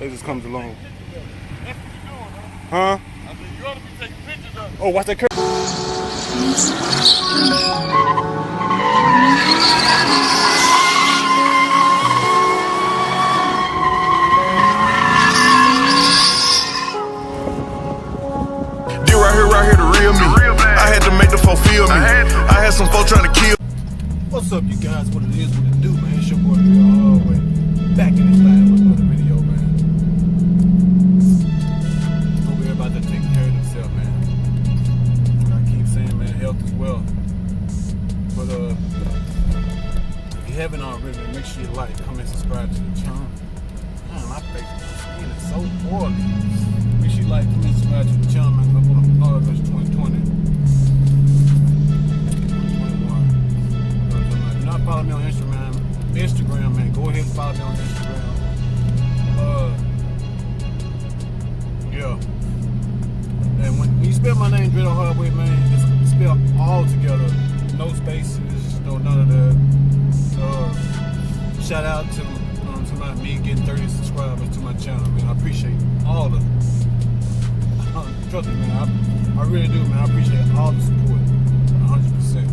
It just comes along. Huh? I said, you ought to be taking pictures of it. Oh, watch that curve. Right here, the real me. I had to make the fulfill me. I had some folks trying to kill. What's up, you guys? What it is, what it do, man? It's your boy Drethehardway. Back in this thing with another video, man. Hope everybody taking care of themselves, man. I keep saying, man, health is wealth. But if you haven't already, man, make sure you like, comment, subscribe to the channel. Man, my face, my skin is so oily. Make sure you like, comment, subscribe to the channel, man. Up on August 2020. Follow me on Instagram, man. Go ahead and follow me on Instagram. Yeah. And when you spell my name Drethehardway, man, it's spelled all together. No spaces, no none of that. Shout out to me getting 30 subscribers to my channel, man. I appreciate all of it. Trust me, man. I really do, man. I appreciate all the support. 100%.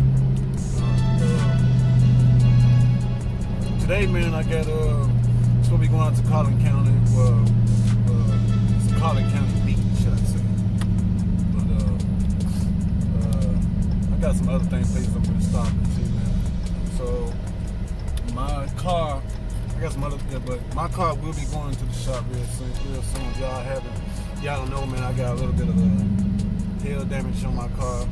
Today, man, I got supposed to be going out to Collin County. It's a Collin County meet, should I say? But I got some other places I'm gonna stop and see, man. So my car, I got some other, but my car will be going to the shop real soon. If y'all don't know, man, I got a little bit of hail damage on my car.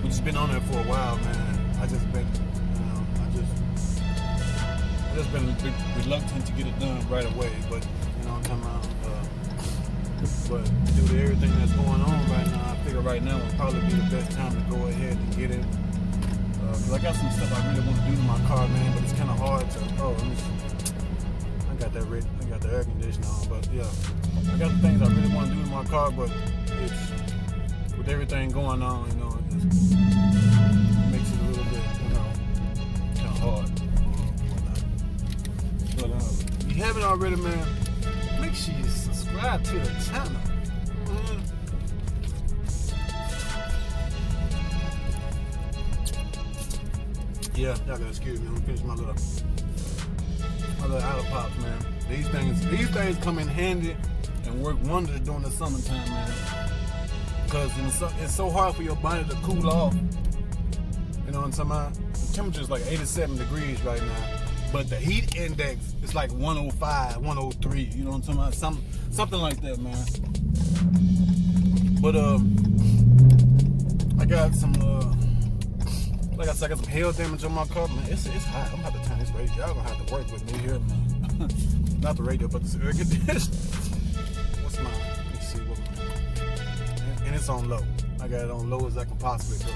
We just been on there for a while, man. I just been reluctant to get it done right away, but you know what I'm talking about. But due to everything that's going on right now, I figure right now would probably be the best time to go ahead and get it. Cause I got some stuff I really want to do to my car, man, but it's kind of hard to. Oh, let me see. I got the air conditioner on, but yeah, I got the things I really want to do to my car, but it's with everything going on, you know, it just makes it a little bit, you know, kind of hard. But if you haven't already, man, make sure you subscribe to the channel. Yeah, y'all gotta excuse me. I'm gonna finish my little outer pops, man. These things come in handy and work wonders during the summertime, man. Because it's so hard for your body to cool off. You know what I'm talking about? The temperature is like 87 degrees right now. But the heat index is like 105, 103, you know what I'm talking about? Something like that, man. But I got some like I said, I got some hail damage on my car, man. It's hot. I'm gonna have to turn this radio. Y'all gonna have to work with me here, man. Not the radio, but the air conditioner. What's mine? Let's see what mine. And it's on low. I got it on low as I can possibly go.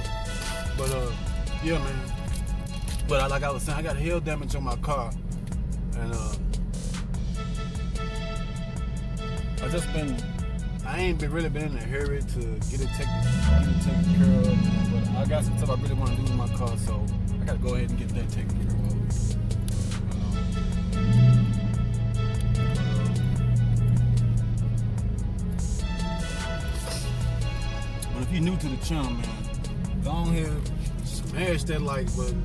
But yeah, man. But like I was saying, I got hail damage on my car, and I ain't really been in a hurry to get it taken care of. But I got some stuff I really want to do with my car, so I got to go ahead and get that taken care of. But if you're new to the channel, man, go on here, smash that like button.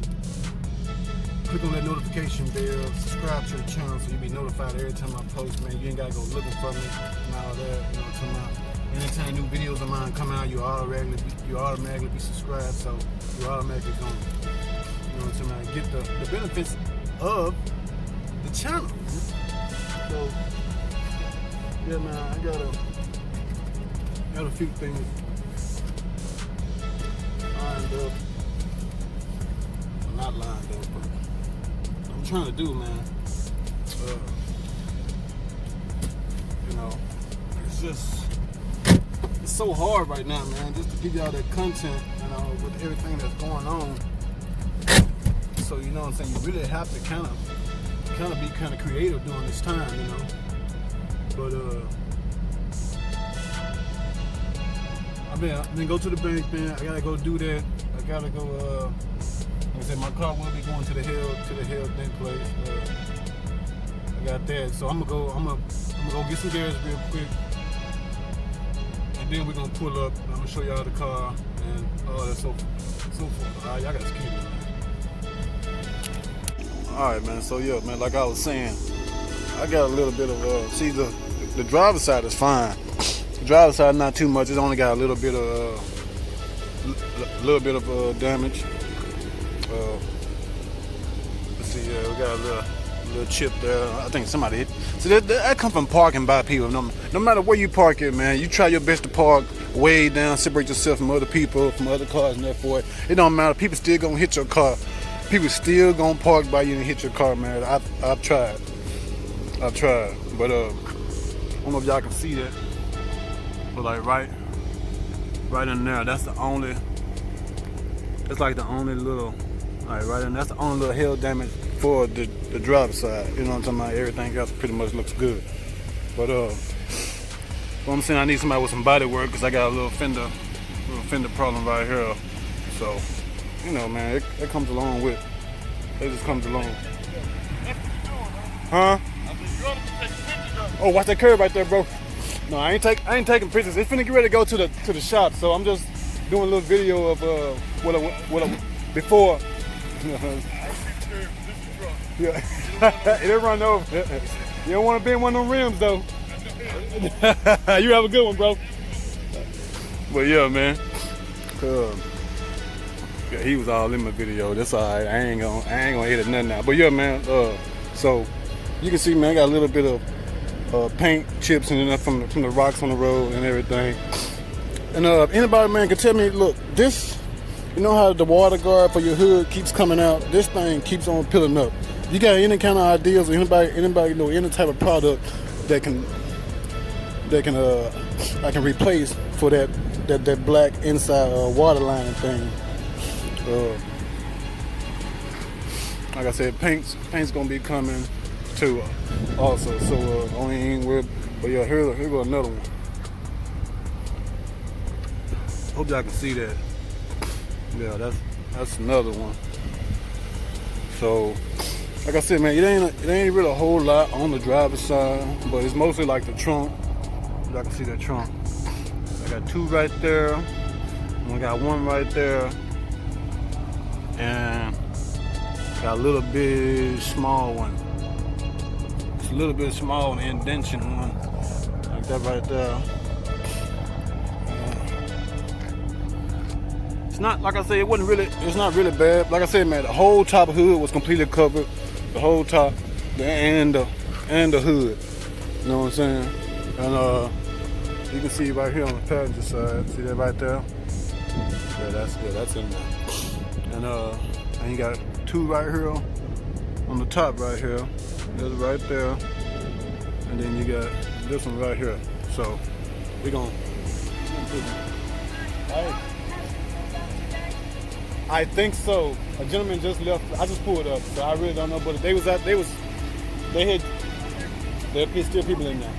Click on that notification bell, subscribe to the channel so you'll be notified every time I post, man. You ain't gotta go looking for me and all that, you know what I'm talking about. Anytime new videos of mine come out, you automatically be subscribed, so you automatically gonna, you know what I'm talking about, get the benefits of the channel. So yeah, man, I got a few things lined up. Well, not lined up, but I'm trying to do, man. You know, it's so hard right now, man, just to give y'all that content, you know, with everything that's going on. So you know what I'm saying, you really have to kind of be kind of creative during this time, you know. But I mean, go to the bank, man. I gotta go do that. I gotta go. Like I said, my car will be going to the Hill Dent place. I I got that. So I'm gonna go get some gas real quick, and then we're gonna pull up. I'm gonna show y'all the car and all that so forth. All right, y'all got to keep it, man. All right, man. So yeah, man. Like I was saying, I got a little bit of see the driver's side is fine. The driver's side not too much. It's only got a little bit of damage. Let's see. Yeah, we got a little chip there. I think somebody hit. See, that come from parking by people. No matter where you park it, man, you try your best to park way down, separate yourself from other people, from other cars, and therefore it don't matter. People still gonna hit your car. People still gonna park by you and hit your car, man. I've tried, but I don't know if y'all can see that, but like right in there, that's the only. It's like the only little, right in. That's the only little hail damage for the driver's side. You know what I'm talking about? Everything else pretty much looks good. But what I'm saying, I need somebody with some body work because I got a little fender problem right here. So, you know, man, it comes along with. It just comes along. Huh? Oh, watch that curve right there, bro. No, I ain't taking pictures. It's finna get ready to go to the shop, so I'm just doing a little video of what I before. Yeah, it'll run over. You don't want to be in one of them rims though. You have a good one, bro. But yeah, man. Yeah, he was all in my video. That's all right. I ain't gonna edit nothing now. But yeah, man. So you can see, man, I got a little bit of paint chips and from the rocks on the road and everything. And anybody, man, can tell me, look, this, you know how the water guard for your hood keeps coming out? This thing keeps on peeling up. You got any kind of ideas or anybody know any type of product that I can replace for that black inside water lining thing? Like I said, paint's gonna be coming too, also. So only ain't worried. But yeah, here go another one. Hope y'all can see that. Yeah, that's another one. So, like I said, man, it ain't really a whole lot on the driver's side, but it's mostly like the trunk. Y'all can see that trunk. I got two right there. I got one right there, and got a little bit small one. It's a little bit small indentation one, like that right there. It's not, like I said, it's not really bad. Like I said, man, the whole top hood was completely covered. The whole top, and the hood. You know what I'm saying? And you can see right here on the passenger side. See that right there? Yeah, that's good. That's in there. And you got two right here on the top right here. There's right there. And then you got this one right here. So we're gonna I think so. A gentleman just left. I just pulled up, so I really don't know. But there's still people in there.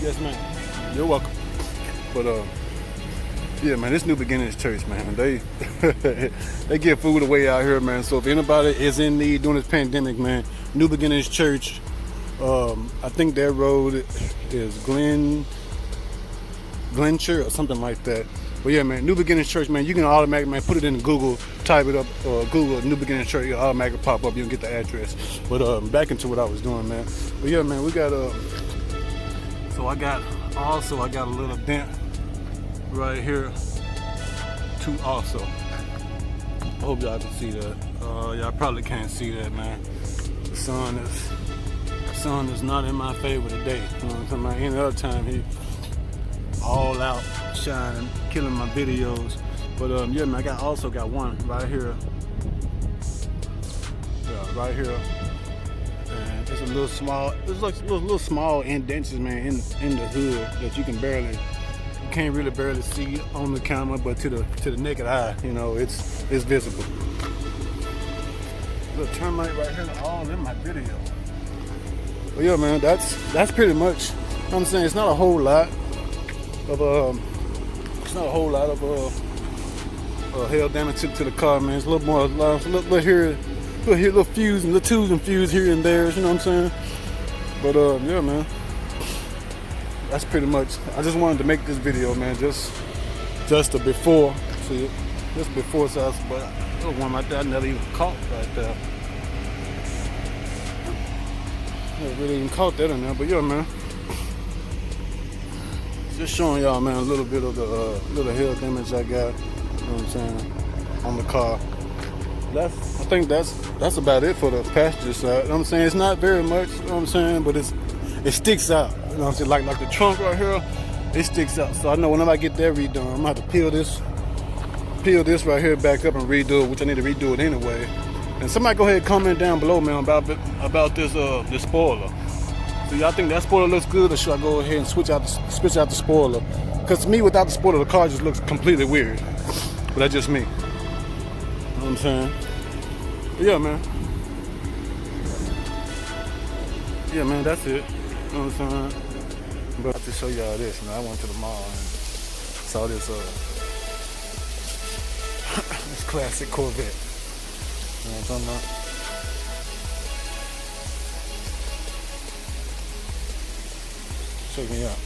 Yes, ma'am. You're welcome. But yeah, man, this New Beginnings Church, man, they give food away out here, man. So if anybody is in need during this pandemic, man, New Beginnings Church, I think their road is Glenshire or something like that. But yeah, man, New Beginnings Church, man, you can automatically, man, put it in Google, type it up, Google New Beginnings Church, it'll automatically pop up, you can get the address. But back into what I was doing, man. But yeah, man, we got so I got a little dent right here too also. I hope y'all can see that. Y'all probably can't see that, man. The sun is not in my favor today. You know what I'm talking about? Any other time he all out shining, killing my videos. But yeah, man, I also got one right here. Yeah, right here. And it's a little small. It's like little small indents, man, in the hood that you can't really barely see on the camera, but to the naked eye, you know, it's visible. Little termite right here, all in my video. But yeah, man, that's pretty much. You know what I'm saying, it's not a whole lot of hail damage to the car, man. It's a little more, little fuse and little twos and fuse here and there. You know what I'm saying? But yeah, man. That's pretty much. I just wanted to make this video, man. Just the before. See it? Just before size, but there was one right there I never even caught right there. Never really even caught that in there, but yeah, man. Just showing y'all, man, a little bit of the little hail damage I got. You know what I'm saying? On the car. I think that's about it for the passenger side. You know what I'm saying? It's not very much. You know what I'm saying? But it sticks out. You know what I'm saying? Like the trunk right here, it sticks out. So I know whenever I get that redone, I'm gonna have to peel this right here back up and redo it, which I need to redo it anyway. And somebody go ahead and comment down below, man, about this spoiler. So y'all think that spoiler looks good, or should I go ahead and switch out the spoiler? Because to me, without the spoiler, the car just looks completely weird. But that's just me. You know what I'm saying? But yeah, man. Yeah, man, that's it. You know what I'm saying? But to show y'all this, man, I went to the mall and saw this this classic Corvette. You know what I'm talking about? Check me out.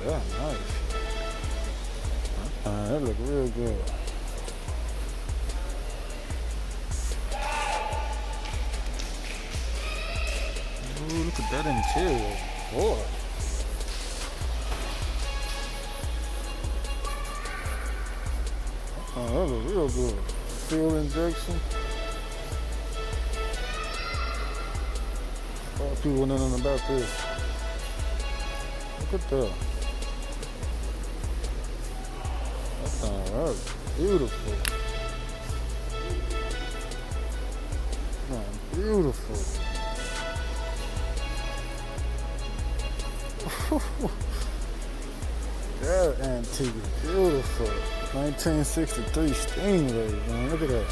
That nice. That look real good. Ooh, look at that interior. Boy. That looks real good. Fuel injection. A lot of people know nothing about this. Look at that. That's beautiful. Man, beautiful. That antique is beautiful. 1963 Stingray, man. Look at that.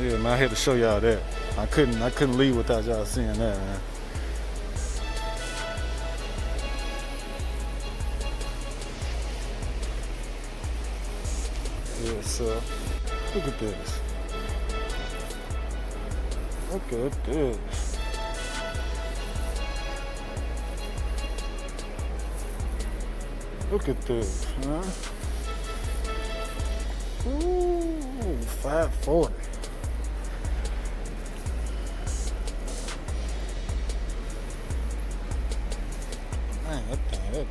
Yeah, man, I had to show y'all that. I couldn't leave without y'all seeing that, man. Yeah, so look at this. Look at this. Look at this, huh? Ooh, 540. Man, that thing, that.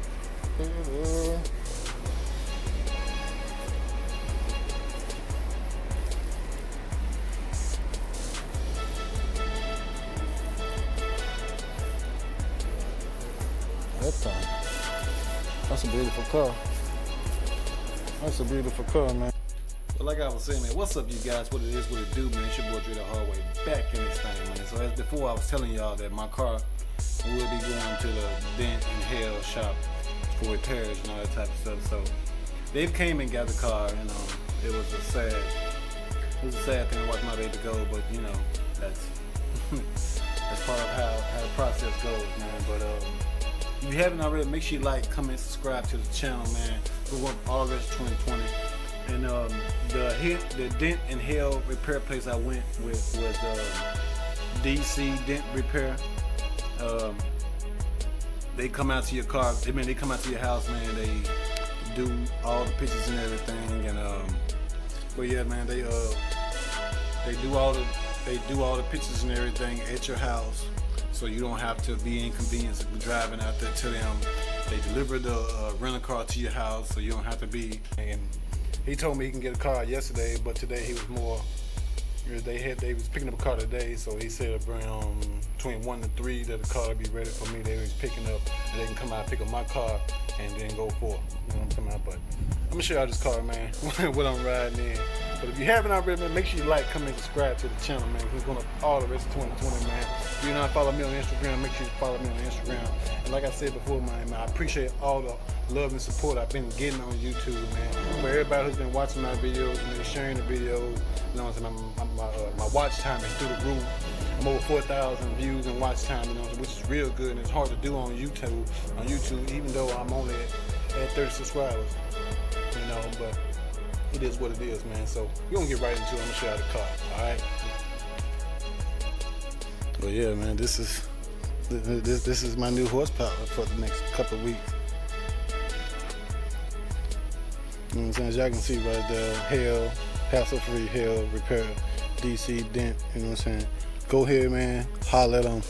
That thing. That's a beautiful car. That's a beautiful car, man. But like I was saying, man, what's up, you guys? What it is, what it do, man? It's your boy Drethehardway back in this thing, man. So as before, I was telling y'all that my car will be going to the Dent and Hale shop for repairs and all that type of stuff. So they came and got the car, and it was a sad thing to watch my baby go. But you know, that's part of how the process goes, man. But if you haven't already, make sure you like, comment, subscribe to the channel, man. We work August 2020. And the Dent and Hale repair place I went with was DC Dent Repair. They come out to your car. They come out to your house, man. They do all the pictures and everything. And but yeah, man, they do all the pictures and everything at your house, so you don't have to be inconvenienced driving out there to them. They deliver the rental car to your house, so you don't have to be. And he told me he can get a car yesterday, but today he was more They was picking up a car today, so he said around between 1 to 3 that the car would be ready for me. They was picking up, and they can come out and pick up my car and then go for it. You know what I'm talking about? But I'm gonna show y'all this car, man, what I'm riding in. But if you haven't already, man, make sure you like, comment, subscribe to the channel, man. We're going up all the rest of 2020, man. If you're not following me on Instagram, make sure you follow me on Instagram. And like I said before, man, I appreciate all the love and support I've been getting on YouTube, man. For everybody who's been watching my videos, man, sharing the videos, you know what I'm saying? My watch time is through the roof. I'm over 4,000 views and watch time, you know, which is real good, and it's hard to do on YouTube. Even though I'm only at 30 subscribers, you know, but it is what it is, man. So we're gonna get right into it. I'm gonna show you the car, all right? But yeah, man, this is my new horsepower for the next couple of weeks. You know what I'm saying? As y'all can see right there, hassle-free repair, DC Dent. You know what I'm saying? Go ahead, man. Holler at them.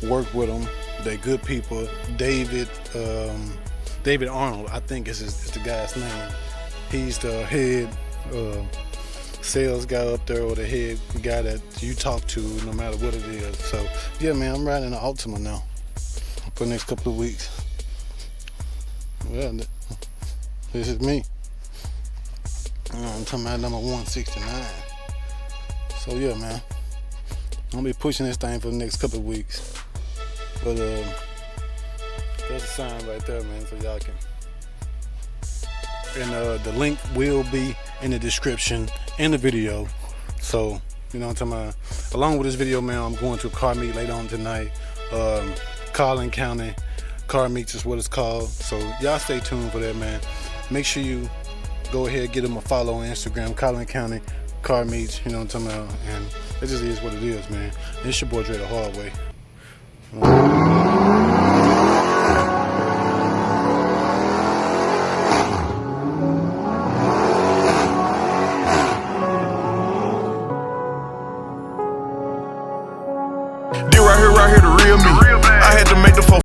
Work with them. They're good people. David Arnold, I think is the guy's name. He's the head sales guy up there, or the head guy that you talk to no matter what it is. So yeah, man, I'm riding an Altima now for the next couple of weeks. Well, this is me. I'm talking about number 169. So yeah, man, I'm gonna be pushing this thing for the next couple of weeks. But there's a sign right there, man, so y'all can. And the link will be in the description in the video. So, you know what I'm talking about? Along with this video, man, I'm going to a car meet later on tonight. Collin County car meets is what it's called. So y'all stay tuned for that, man. Make sure you go ahead, get them a follow on Instagram, Collin County car meets, you know what I'm talking about? And it just is what it is, man. And it's your boy Drethehardway.